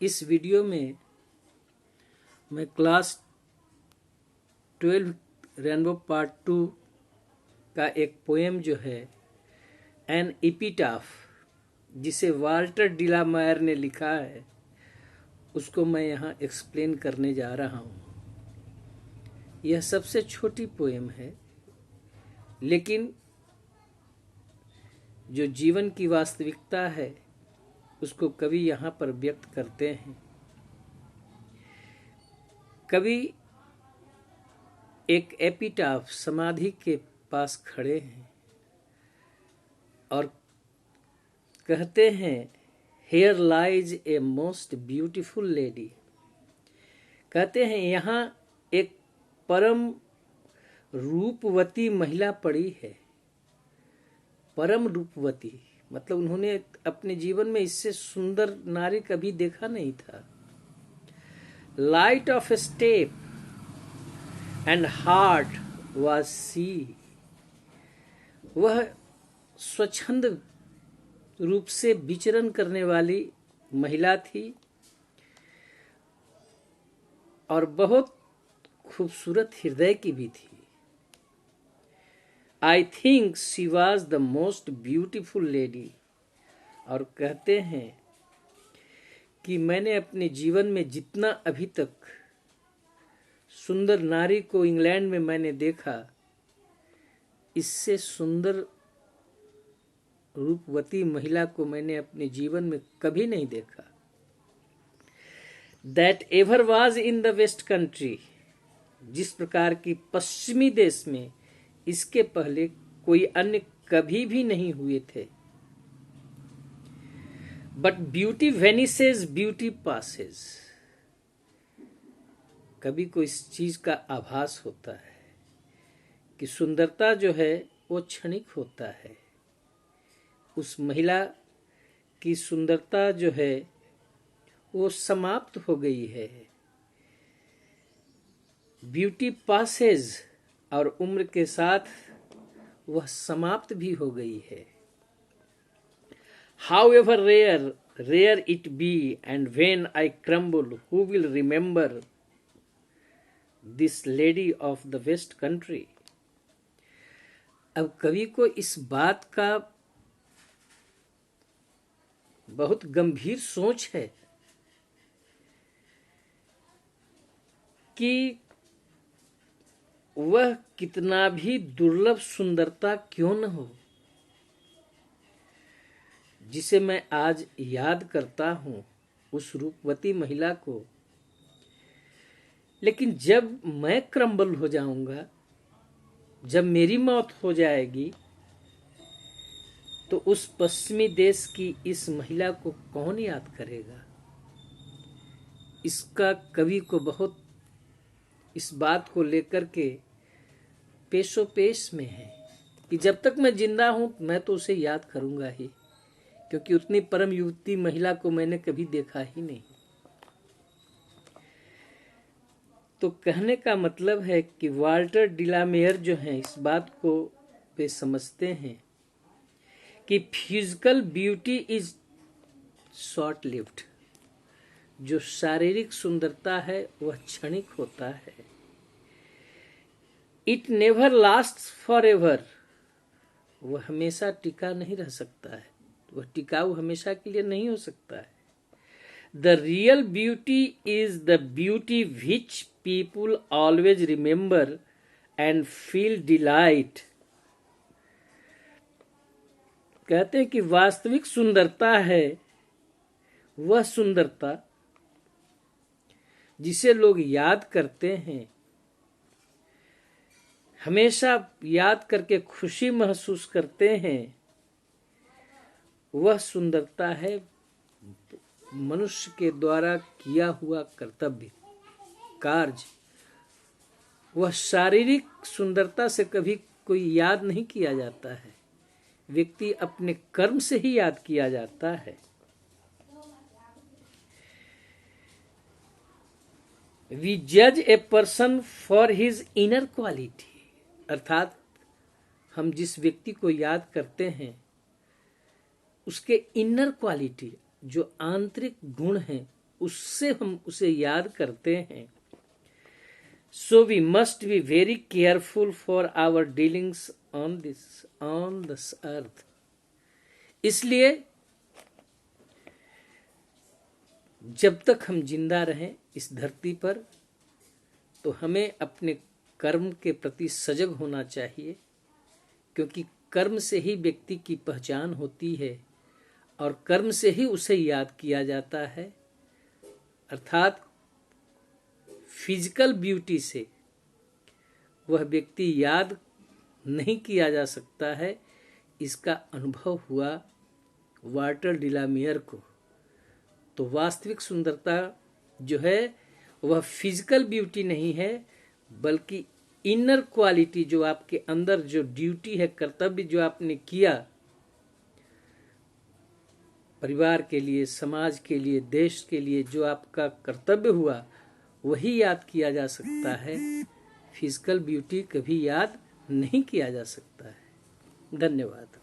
इस वीडियो में मैं क्लास 12 रेनबो पार्ट 2 का एक पोएम जो है एन एपिटाफ, जिसे वाल्टर डिलामायर ने लिखा है, उसको मैं यहाँ एक्सप्लेन करने जा रहा हूँ। यह सबसे छोटी पोएम है, लेकिन जो जीवन की वास्तविकता है उसको कवि यहाँ पर व्यक्त करते हैं। कवि एक एपिटाफ समाधि के पास खड़े हैं और कहते हैं, here lies a most beautiful lady. कहते हैं यहाँ एक परम रूपवती महिला पड़ी है। परम रूपवती मतलब उन्होंने अपने जीवन में इससे सुंदर नारी कभी देखा नहीं था। Light of step and heart was she. वह स्वच्छंद रूप से विचरण करने वाली महिला थी और बहुत खूबसूरत हृदय की भी थी। I think she was the most beautiful lady. और कहते हैं कि मैंने अपने जीवन में जितना अभी तक सुंदर नारी को इंग्लैंड में मैंने देखा, इससे सुंदर रूपवती महिला को मैंने अपने जीवन में कभी नहीं देखा। That ever was in the west country. जिस प्रकार की पश्चिमी देश में इसके पहले कोई अन्य कभी भी नहीं हुए थे। But beauty vanishes, beauty passes. कभी को इस चीज का आभास होता है कि सुंदरता जो है वो क्षणिक होता है। उस महिला की सुंदरता जो है वो समाप्त हो गई है। ब्यूटी पासेज, और उम्र के साथ वह समाप्त भी हो गई है। However rare it be, and when I crumble, who will remember this lady of the West country? अब कवि को इस बात का बहुत गंभीर सोच है कि वह कितना भी दुर्लभ सुंदरता क्यों न हो, जिसे मैं आज याद करता हूं, उस रूपवती महिला को। लेकिन जब मैं क्रम्बल हो जाऊंगा, जब मेरी मौत हो जाएगी, तो उस पश्चिमी देश की इस महिला को कौन याद करेगा। इसका कवि को बहुत इस बात को लेकर के पेशो पेश में है कि जब तक मैं जिंदा हूं मैं तो उसे याद करूंगा ही, क्योंकि उतनी परम युवती महिला को मैंने कभी देखा ही नहीं। तो कहने का मतलब है कि वाल्टर डिलामेयर जो हैं इस बात को वे समझते हैं कि physical beauty is short lived. जो शारीरिक सुंदरता है वह क्षणिक होता है। It never last for ever. वह हमेशा टिका नहीं रह सकता है, वह टिकाऊ हमेशा के लिए नहीं हो सकता है। The real beauty is the beauty which people always remember and feel delight. कहते हैं कि वास्तविक सुंदरता है वह सुंदरता जिसे लोग याद करते हैं, हमेशा याद करके खुशी महसूस करते हैं। वह सुंदरता है मनुष्य के द्वारा किया हुआ कर्तव्य कार्य। वह शारीरिक सुंदरता से कभी कोई याद नहीं किया जाता है, व्यक्ति अपने कर्म से ही याद किया जाता है। वी जज a person for his inner quality. अर्थात हम जिस व्यक्ति को याद करते हैं उसके इनर क्वालिटी, जो आंतरिक गुण हैं, उससे हम उसे याद करते हैं। So we must be very careful for our dealings on this earth. इसलिए जब तक हम जिंदा रहें इस धरती पर, तो हमें अपने कर्म के प्रति सजग होना चाहिए, क्योंकि कर्म से ही व्यक्ति की पहचान होती है और कर्म से ही उसे याद किया जाता है। अर्थात फिजिकल ब्यूटी से वह व्यक्ति याद नहीं किया जा सकता है। इसका अनुभव हुआ वाल्टर डिलामियर को। तो वास्तविक सुंदरता जो है वह फिजिकल ब्यूटी नहीं है, बल्कि इनर क्वालिटी, जो आपके अंदर जो ड्यूटी है, कर्तव्य जो आपने किया परिवार के लिए, समाज के लिए, देश के लिए, जो आपका कर्तव्य हुआ वही याद किया जा सकता है। फिजिकल ब्यूटी कभी याद नहीं किया जा सकता है। धन्यवाद।